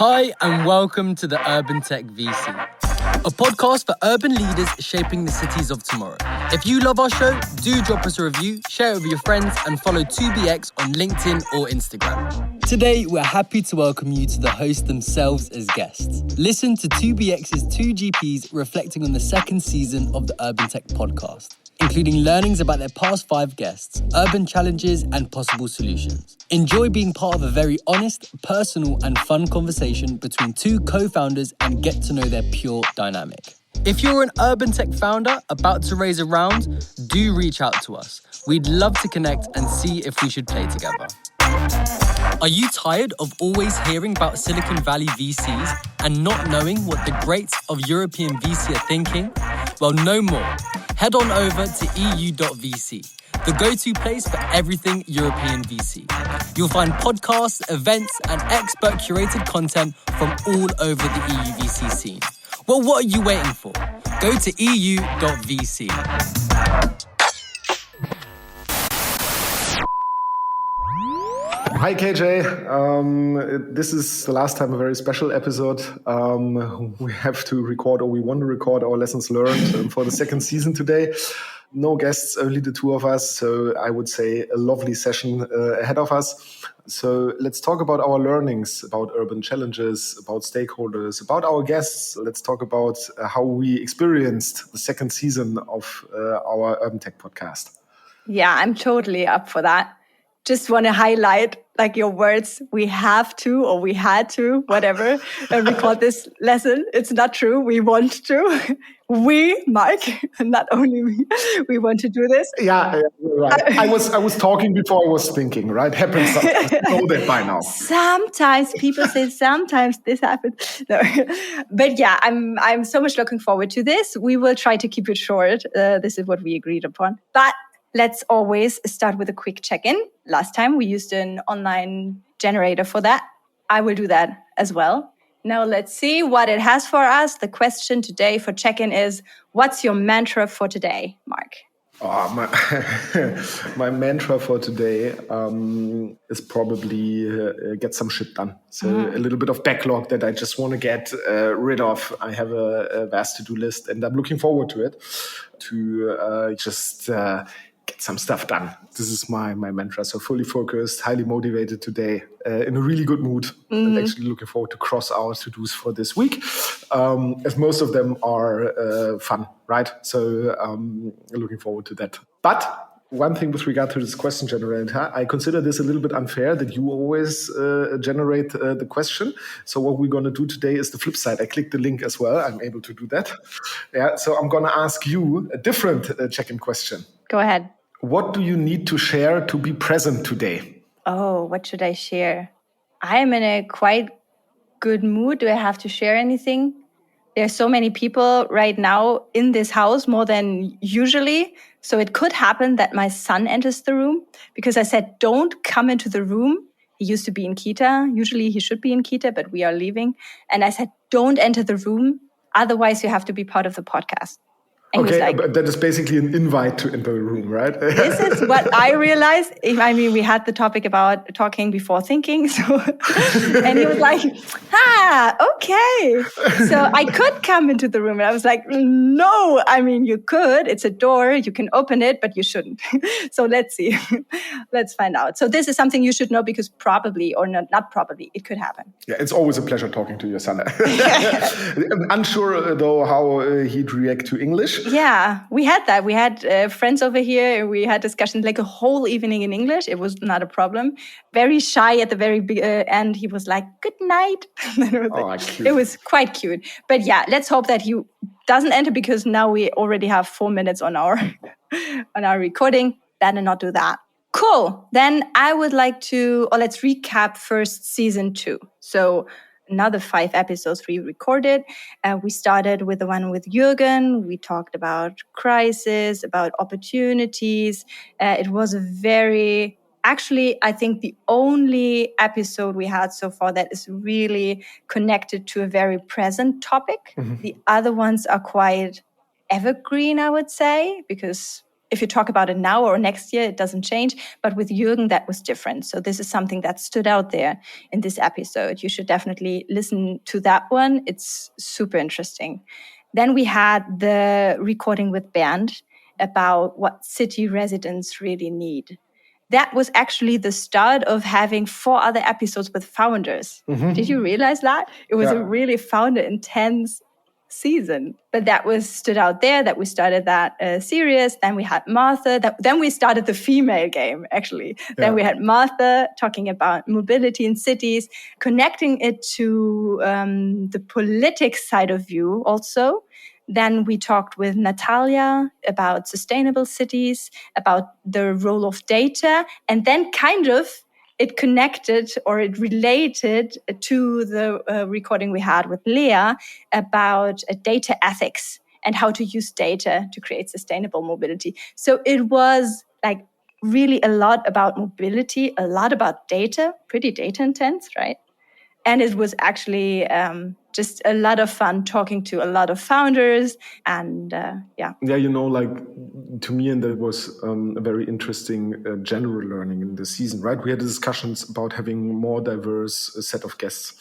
Hi, and welcome to the Urban Tech VC, a podcast for urban leaders shaping the cities of tomorrow. If you love our show, do drop us a review, share it with your friends, and follow 2BX on LinkedIn or Instagram. Today, we're happy to welcome you to the host themselves as guests. Listen to 2BX's 2GPs reflecting on the second season of the Urban Tech podcast, including learnings about their past 5 guests, urban challenges, and possible solutions. Enjoy being part of a very honest, personal, and fun conversation between 2 co-founders and get to know their pure dynamic. If you're an urban tech founder about to raise a round, do reach out to us. We'd love to connect and see if we should play together. Are you tired of always hearing about Silicon Valley VCs and not knowing what the greats of European VC are thinking? Well, no more. Head on over to EU.VC, the go-to place for everything European VC. You'll find podcasts, events, and expert-curated content from all over the EUVC scene. Well, what are you waiting for? Go to EU.VC. Hi KJ, this is the last time a very special episode. We have to record, or we want to record, our lessons learned for the second season today. No guests, only the 2 of us, so I would say a lovely session ahead of us. So let's talk about our learnings, about urban challenges, about stakeholders, about our guests. Let's talk about how we experienced the second season of our Urban Tech podcast. Yeah, I'm totally up for that. Just want to highlight your words, we have to, or we had to, whatever, record this lesson. It's not true. We want to. We, Mark, not only me, we want to do this. Yeah, right. I was talking before I was thinking, right? Happens sometimes. You know that by now. Sometimes people say sometimes this happens. No. But yeah, I'm so much looking forward to this. We will try to keep it short. This is what we agreed upon. But let's always start with a quick check-in. Last time we used an online generator for that. I will do that as well. Now let's see what it has for us. The question today for check-in is, what's your mantra for today, Mark? My mantra for today is probably get some shit done. So a little bit of backlog that I just want to get rid of. I have a vast to-do list and I'm looking forward to it to just get some stuff done. This is my mantra. So fully focused, highly motivated today, in a really good mood. And actually looking forward to cross our to-dos for this week, as most of them are fun, right? So looking forward to that. But one thing with regard to this question generator, I consider this a little bit unfair that you always generate the question. So what we're going to do today is the flip side. I clicked the link as well. I'm able to do that. Yeah. So I'm going to ask you a different check-in question. Go ahead. What do you need to share to be present today? Oh, what should I share? I am in a quite good mood. Do I have to share anything? There are so many people right now in this house, more than usually. So it could happen that my son enters the room because I said, don't come into the room. He used to be in Kita. Usually he should be in Kita, but we are leaving. And I said, don't enter the room. Otherwise, you have to be part of the podcast. And okay, but that is basically an invite to enter the room, right? This is what I realized. I mean, we had the topic about talking before thinking. So, and he was like, okay. So I could come into the room. And I was like, no, I mean, you could. It's a door. You can open it, but you shouldn't. So let's see. Let's find out. So this is something you should know because probably, or not probably, it could happen. Yeah, it's always a pleasure talking to your son. I'm unsure, though, how he'd react to English. Yeah, we had that. We had friends over here and we had discussions like a whole evening in English. It was not a problem. Very shy at the very end. He was like, good night. It was quite cute. But yeah, let's hope that he doesn't enter because now we already have 4 minutes on our recording. Better not do that. Cool. Then I would like to, let's recap first season 2. So another 5 episodes we recorded. We started with the one with Jürgen. We talked about crisis, about opportunities. It was actually, I think the only episode we had so far that is really connected to a very present topic. Mm-hmm. The other ones are quite evergreen, I would say, because if you talk about it now or next year, it doesn't change. But with Jürgen, that was different. So this is something that stood out there in this episode. You should definitely listen to that one. It's super interesting. Then we had the recording with Bernd about what city residents really need. That was actually the start of having 4 other episodes with founders. Mm-hmm. Did you realize that? It was a really founder-intense season. But that stood out there, that we started that series. Then we had Martha. Then we started the female game, actually. Then we had Martha talking about mobility in cities, connecting it to the politics side of view also. Then we talked with Natalia about sustainable cities, about the role of data, and then it connected or it related to the recording we had with Leah about data ethics and how to use data to create sustainable mobility. So it was like really a lot about mobility, a lot about data, pretty data intense, right? And it was actually just a lot of fun talking to a lot of founders and Yeah, to me, and that was a very interesting general learning in the season, right? We had discussions about having more diverse set of guests,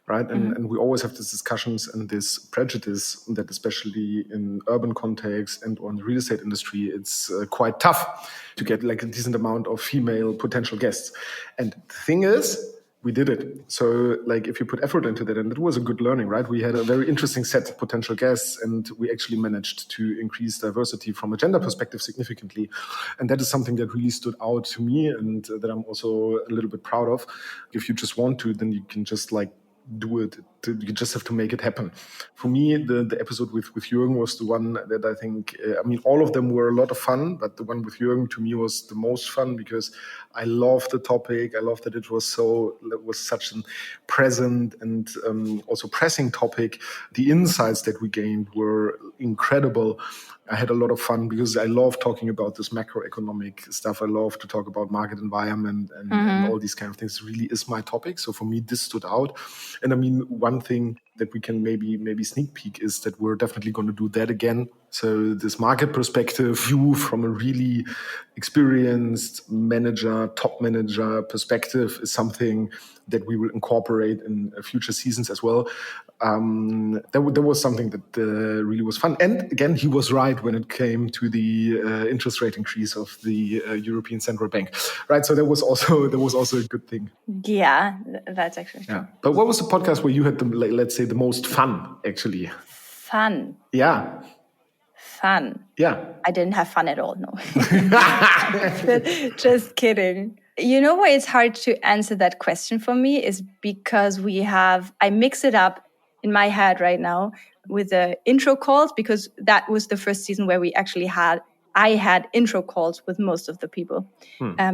right? And we always have these discussions and this prejudice that especially in urban context and on the real estate industry, it's quite tough to get like a decent amount of female potential guests. And the thing is, we did it. So like if you put effort into that, and it was a good learning, right? We had a very interesting set of potential guests and we actually managed to increase diversity from a gender perspective significantly. And that is something that really stood out to me and that I'm also a little bit proud of. If you just want to, then you can just like do it. You just have to make it happen. For me, the episode with Jürgen was the one that I think, all of them were a lot of fun, but the one with Jürgen to me was the most fun because I love the topic. I love that it was such a present and also pressing topic. The insights that we gained were incredible. I had a lot of fun because I love talking about this macroeconomic stuff. I love to talk about market environment and all these kind of things. It really is my topic. So for me, this stood out. And one thing that we can maybe sneak peek is that we're definitely going to do that again. So this market perspective view from a really experienced top manager perspective is something that we will incorporate in future seasons as well. That was something that really was fun. And again, he was right when it came to the interest rate increase of the European Central Bank, right? So that was also a good thing. Yeah, that's actually true. Yeah. But what was the podcast where you had let's say the most fun actually? Fun. Yeah. Fun. Yeah. I didn't have fun at all, no. Just kidding. You know why it's hard to answer that question for me is because I mix it up in my head right now with the intro calls because that was the first season where I had intro calls with most of the people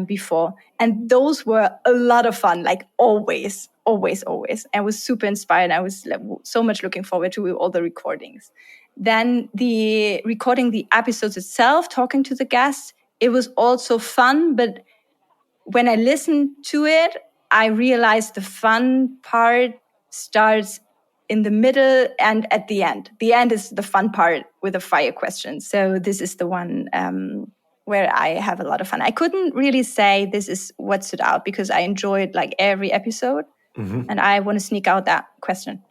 before. And those were a lot of fun, like always. I was super inspired. I was so much looking forward to all the recordings. Then recording the episodes itself, talking to the guests, it was also fun. But when I listened to it, I realized the fun part starts in the middle and at the end. The end is the fun part with the fire questions. So this is the one where I have a lot of fun. I couldn't really say this is what stood out because I enjoyed like every episode. And I want to sneak out that question.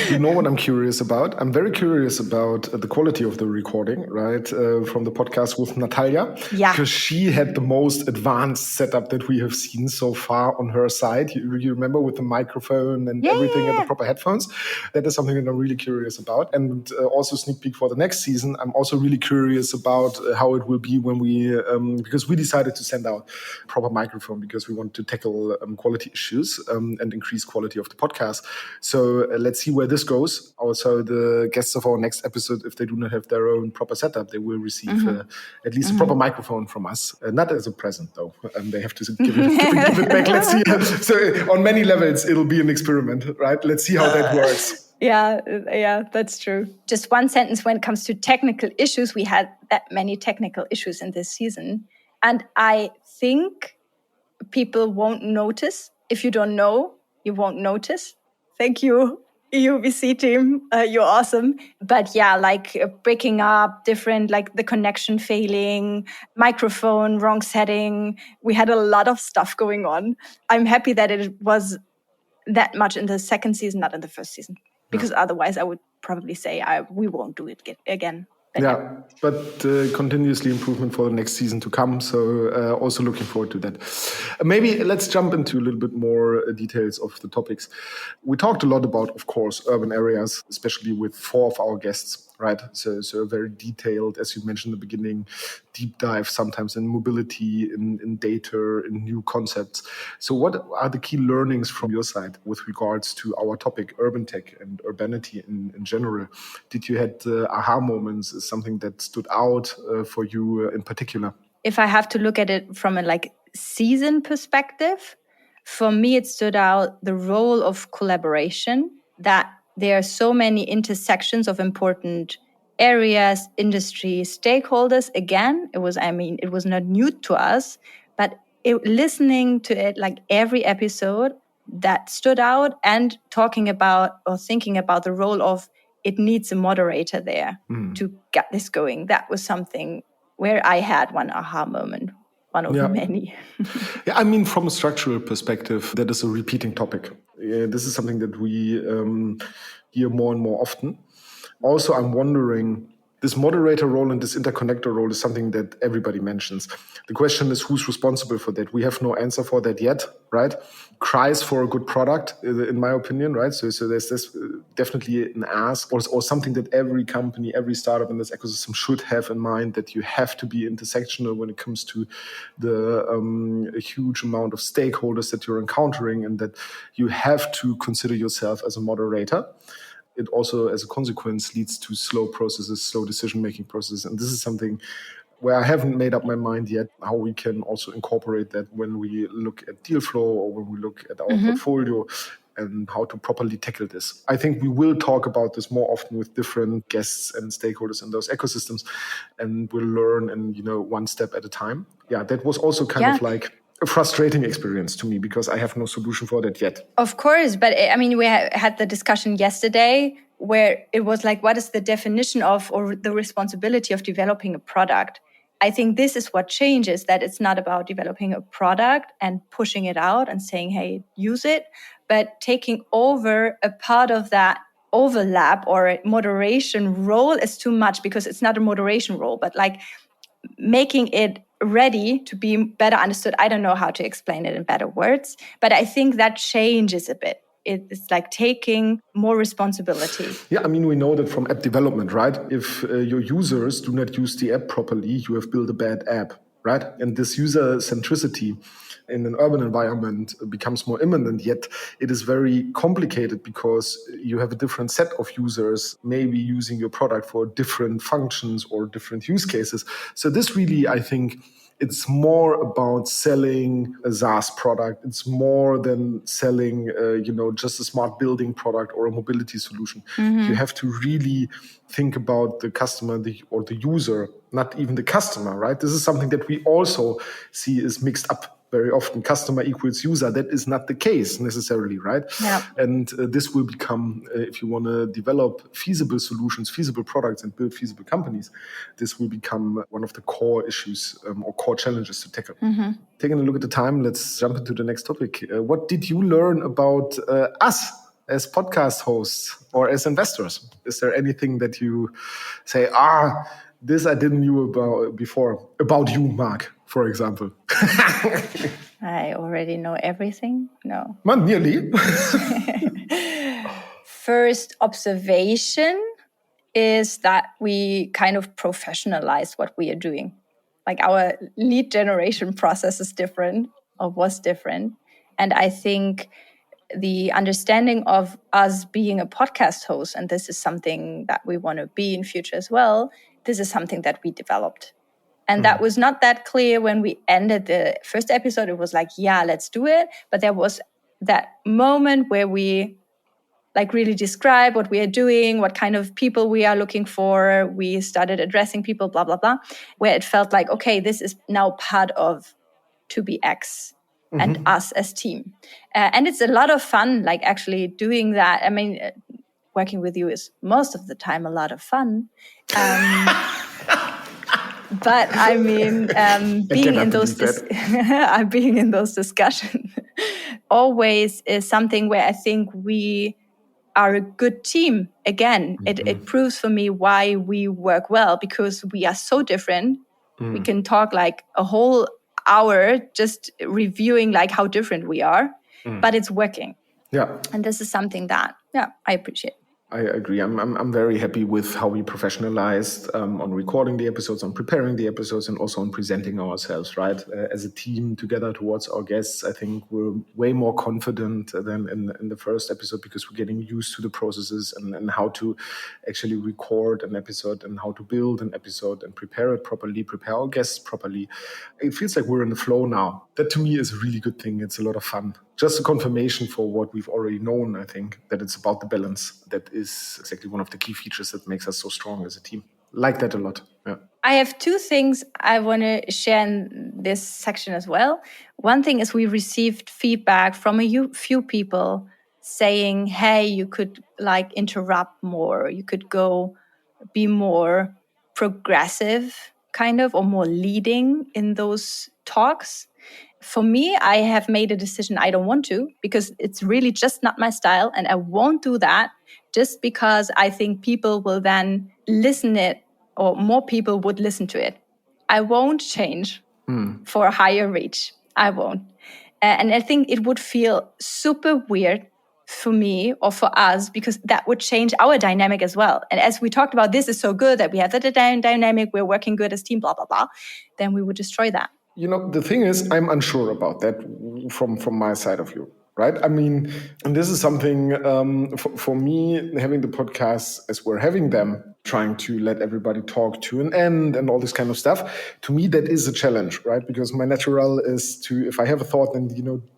You know what I'm curious about? I'm very curious about the quality of the recording, right? From the podcast with Natalia. Yeah. Because she had the most advanced setup that we have seen so far on her side. You remember with the microphone and everything and the proper headphones? That is something that I'm really curious about. And also sneak peek for the next season. I'm also really curious about how it will be when because we decided to send out proper microphone because we want to tackle quality issues and increase quality of the podcast. So let's see where this goes. Also, the guests of our next episode, if they do not have their own proper setup, they will receive at least a proper microphone from us. Not as a present, though. They have to give it back. Let's see. So on many levels, it'll be an experiment, right? Let's see how that works. Yeah, that's true. Just one sentence when it comes to technical issues. We had that many technical issues in this season. And I think people won't notice. If you don't know, you won't notice. Thank you EUVC team, you're awesome. But yeah, like breaking up different, like the connection failing, microphone, wrong setting. We had a lot of stuff going on. I'm happy that it was that much in the second season, not in the first season. Because otherwise I would probably say we won't do it again. But continuously improvement for the next season to come. So also looking forward to that. Maybe let's jump into a little bit more details of the topics. We talked a lot about, of course, urban areas, especially with 4 of our guests, right? So very detailed, as you mentioned in the beginning, deep dive sometimes in mobility, in data, in new concepts. So what are the key learnings from your side with regards to our topic, urban tech and urbanity in general? Did you had aha moments? Is something that stood out for you in particular? If I have to look at it from a season perspective, for me it stood out the role of collaboration, that there are so many intersections of important areas, industry, stakeholders. Again, it was not new to us, but listening to it, like every episode, that stood out, and talking about or thinking about the role of it needs a moderator there to get this going. That was something where I had one aha moment, one of many. I mean, from a structural perspective, that is a repeating topic. This is something that we hear more and more often. Also, I'm wondering, this moderator role and this interconnector role is something that everybody mentions. The question is, who's responsible for that? We have no answer for that yet, right? Cries for a good product, in my opinion, right? So there's this definitely an ask or something that every company, every startup in this ecosystem should have in mind, that you have to be intersectional when it comes to the huge amount of stakeholders that you're encountering, and that you have to consider yourself as a moderator. It also, as a consequence, leads to slow processes, slow decision-making processes. And this is something where I haven't made up my mind yet, how we can also incorporate that when we look at deal flow or when we look at our portfolio, and how to properly tackle this. I think we will talk about this more often with different guests and stakeholders in those ecosystems, and we'll learn, and one step at a time. Yeah, that was also kind of like a frustrating experience to me, because I have no solution for that yet. Of course, but I mean, we had the discussion yesterday where it was like, what is the definition of or the responsibility of developing a product? I think this is what changes, that it's not about developing a product and pushing it out and saying, hey, use it, but taking over a part of that overlap or a moderation role is too much, because it's not a moderation role, but like making it ready to be better understood. I don't know how to explain it in better words, but I think that changes a bit. It's like taking more responsibility. Yeah, I mean, we know that from app development, right? If your users do not use the app properly, you have built a bad app, right? And this user centricity in an urban environment becomes more imminent, yet it is very complicated, because you have a different set of users maybe using your product for different functions or different use cases. So this really, I think, it's more about selling a SaaS product. It's more than selling, just a smart building product or a mobility solution. You have to really think about the customer or the user, not even the customer, right? This is something that we also see is mixed up very often. Customer equals user. That is not the case necessarily, right? Yeah. And this will become, if you want to develop feasible solutions, feasible products, and build feasible companies, this will become one of the core issues or core challenges to tackle. Taking a look at the time, let's jump into the next topic. What did you learn about us as podcast hosts or as investors? Is there anything that you say, this I didn't know about before, about you, Mark, for example? I already know everything. No. Man, nearly. First observation is that we kind of professionalize what we are doing. Like our lead generation process is different, or was different. And I think the understanding of us being a podcast host, and this is something that we want to be in future as well, this is something that we developed. And that was not that clear when we ended the first episode. It was like, yeah, let's do it. But there was that moment where we really describe what we are doing, what kind of people we are looking for. We started addressing people, blah, blah, blah, where it felt like, okay, this is now part of 2BX and us as team. And it's a lot of fun, actually doing that. I mean, working with you is most of the time a lot of fun. But I mean, being in those discussions always is something where I think we are a good team. Again, it proves for me why we work well, because we are so different. We can talk like a whole hour just reviewing like how different we are, but it's working. Yeah. And this is something that, I appreciate. I agree. I'm very happy with how we professionalized on recording the episodes, on preparing the episodes, and also on presenting ourselves, right? As a team together towards our guests, I think we're way more confident than in the first episode, because we're getting used to the processes and how to actually record an episode and how to build an episode and prepare it properly, prepare our guests properly. It feels like we're in the flow now. That to me is a really good thing. It's a lot of fun. Just a confirmation for what we've already known, I think, that it's about the balance. That is exactly one of the key features that makes us so strong as a team. Like that a lot. Yeah. I have two things I want to share in this section as well. One thing is we received feedback from a few people saying, hey, you could like interrupt more. You could be more progressive kind of, or more leading in those talks. For me, I have made a decision I don't want to, because it's really just not my style. And I won't do that just because I think people will then listen it, or more people would listen to it. I won't change for a higher reach. I won't. And I think it would feel super weird for me or for us, because that would change our dynamic as well. And as we talked about, this is so good that we have that dynamic, we're working good as team, blah, blah, blah, then we would destroy that. You know, the thing is, I'm unsure about that from my side of view, right? I mean, and this is something for me, having the podcasts as we're having them, trying to let everybody talk to an end and all this kind of stuff. To me, that is a challenge, right? Because my natural is to, if I have a thought, then,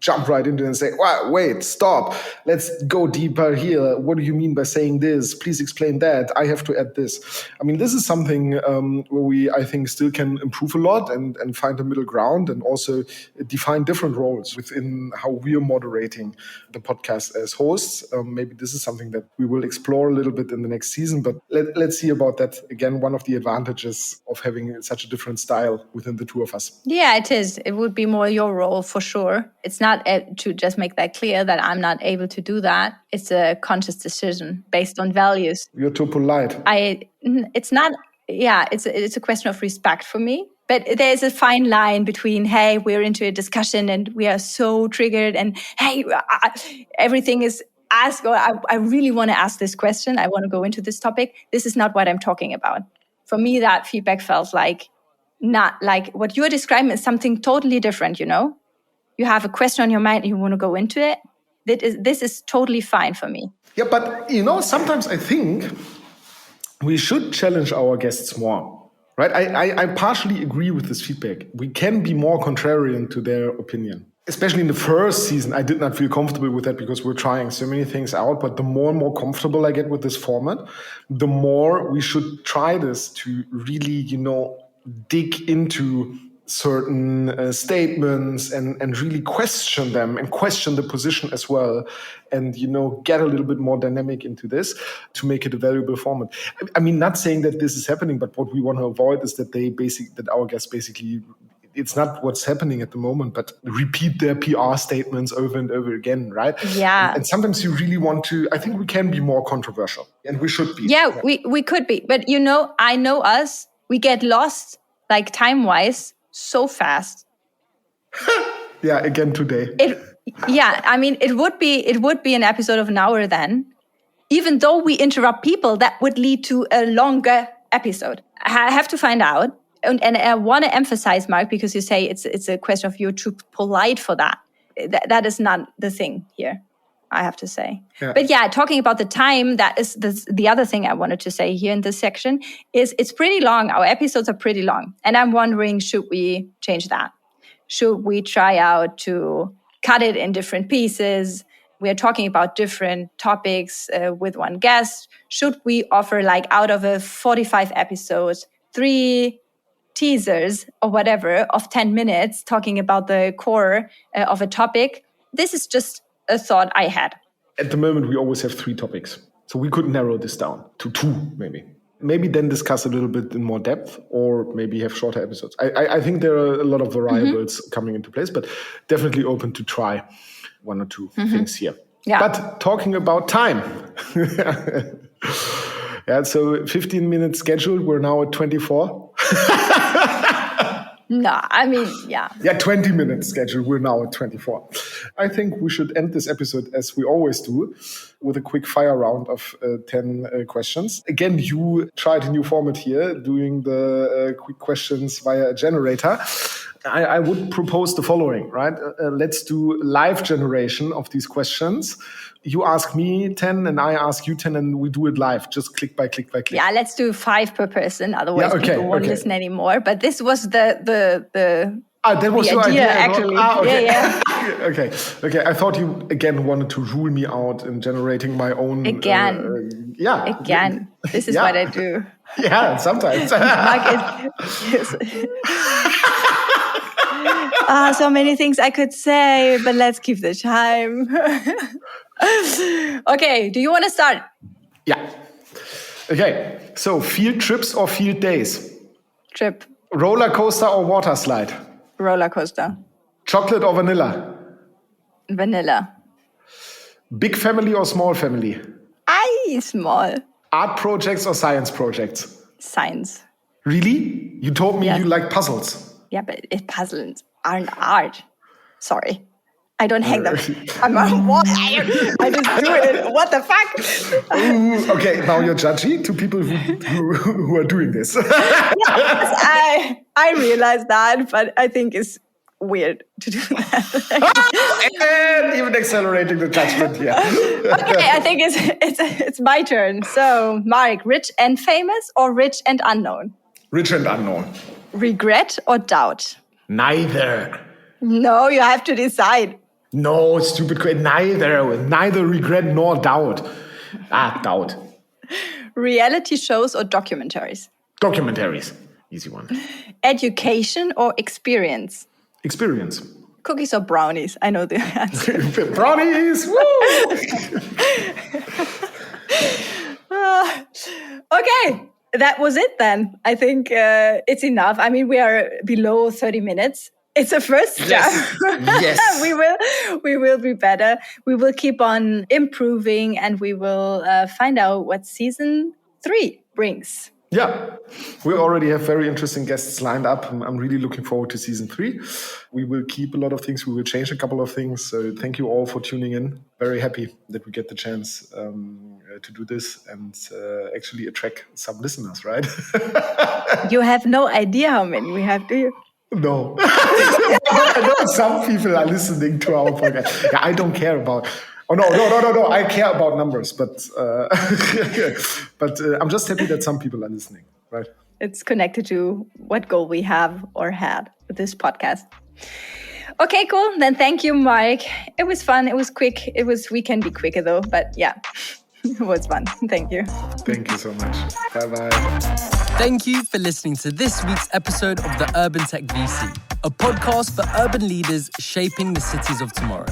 jump right into it and say, wait, stop. Let's go deeper here. What do you mean by saying this? Please explain that. I have to add this. I mean, this is something where we, I think, still can improve a lot and find a middle ground, and also define different roles within how we are moderating the podcast as hosts. Maybe this is something that we will explore a little bit in the next season, but let's see about that. Again, one of the advantages of having such a different style within the two of us. Yeah, it is. It would be more your role for sure. It's not to just make that clear that I'm not able to do that. It's a conscious decision based on values. You're too polite. It's not. Yeah, it's a question of respect for me. But there's a fine line between, hey, we're into a discussion and we are so triggered, and hey, everything is asked, or I really want to ask this question. I want to go into this topic. This is not what I'm talking about. For me, that feedback felt like not like what you're describing is something totally different, You have a question on your mind and you want to go into it. This is totally fine for me. Yeah, but, sometimes I think we should challenge our guests more. Right, I partially agree with this feedback. We can be more contrarian to their opinion. Especially in the first season, I did not feel comfortable with that because we're trying so many things out. But the more and more comfortable I get with this format, the more we should try this to really, dig into certain statements and really question them and question the position as well, and get a little bit more dynamic into this to make it a valuable format. I mean, not saying that this is happening, but what we want to avoid is that that our guests basically, it's not what's happening at the moment, but repeat their PR statements over and over again, right? Yeah. And sometimes you really want to, I think we can be more controversial, and we should be. Yeah. we could be. But I know us, we get lost like time-wise so fast. Yeah, again today. I mean, it would be an episode of an hour then. Even though we interrupt people, that would lead to a longer episode. I have to find out. And I want to emphasize, Mark, because you say it's a question of you're too polite for that. That is not the thing here, I have to say. Yeah. But yeah, talking about the time, that is the other thing I wanted to say here in this section is it's pretty long. Our episodes are pretty long. And I'm wondering, should we change that? Should we try out to cut it in different pieces? We are talking about different topics with one guest. Should we offer, like, out of a 45 episodes, 3 teasers or whatever of 10 minutes talking about the core of a topic? This is just a thought I had. At the moment, we always have 3 topics. So we could narrow this down to 2, maybe. Maybe then discuss a little bit in more depth, or maybe have shorter episodes. I think there are a lot of variables coming into place, but definitely open to try 1 or 2 things here. Yeah. But talking about time. Yeah, so 15-minute schedule, we're now at 24. No, I mean, yeah. Yeah, 20-minute schedule, we're now at 24. I think we should end this episode as we always do, with a quick fire round of 10 questions. Again, you tried a new format here, doing the quick questions via a generator. I would propose the following, right? Let's do live generation of these questions. You ask me 10 and I ask you 10 and we do it live, just click by click by click. Yeah, let's do 5 per person. Otherwise, people won't listen anymore. But this was that was your idea, actually. Okay. Yeah. Okay. I thought you again wanted to rule me out in generating my own. Again. This is what I do. Yeah, sometimes. So many things I could say, but let's keep the time. Okay, do you want to start? Yeah. Okay, so field trips or field days? Trip. Roller coaster or water slide? Roller coaster. Chocolate or vanilla? Vanilla. Big family or small family? Small. Art projects or science projects? Science. Really? You told me you like puzzles. Yeah, but puzzles aren't art. Sorry. I don't hang them. I'm on wall. I just do it. What the fuck? Ooh, okay, now you're judgy to people who are doing this. Yes, I realize that, but I think it's weird to do that. And even accelerating the judgment here. Okay, I think it's my turn. So, Marek, rich and famous or rich and unknown? Rich and unknown. Regret or doubt? Neither. No, you have to decide. No, stupid question. Neither regret nor doubt. Doubt. Reality shows or documentaries? Documentaries. Easy one. Education or experience? Experience. Cookies or brownies? I know the answer. Brownies! Woo! Okay, that was it then. I think it's enough. I mean, we are below 30 minutes. It's a first step. Yes. We will be better. We will keep on improving and we will find out what season 3 brings. Yeah, we already have very interesting guests lined up. I'm really looking forward to season 3. We will keep a lot of things. We will change a couple of things. So thank you all for tuning in. Very happy that we get the chance to do this and actually attract some listeners, right? You have no idea how many we have, do you? No. I know some people are listening to our podcast. Yeah, I don't care about... Oh, no. I care about numbers, but I'm just happy that some people are listening, right? It's connected to what goal we have or had with this podcast. Okay, cool. Then thank you, Marek. It was fun. It was quick. We can be quicker though, but yeah, it was fun. Thank you. Thank you so much. Bye-bye. Thank you for listening to this week's episode of the Urban Tech VC, a podcast for urban leaders shaping the cities of tomorrow.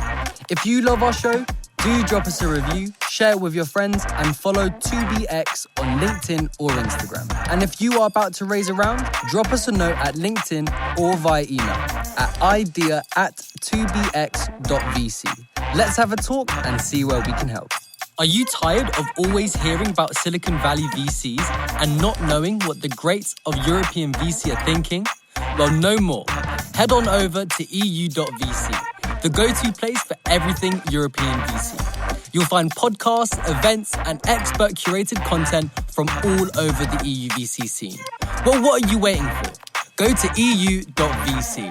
If you love our show, do drop us a review, share it with your friends, and follow 2BX on LinkedIn or Instagram. And if you are about to raise a round, drop us a note at LinkedIn or via email at idea@2bx.vc. Let's have a talk and see where we can help. Are you tired of always hearing about Silicon Valley VCs and not knowing what the greats of European VC are thinking? Well, no more. Head on over to EU.vc, the go-to place for everything European VC. You'll find podcasts, events, and expert-curated content from all over the EUVC scene. Well, what are you waiting for? Go to EU.vc.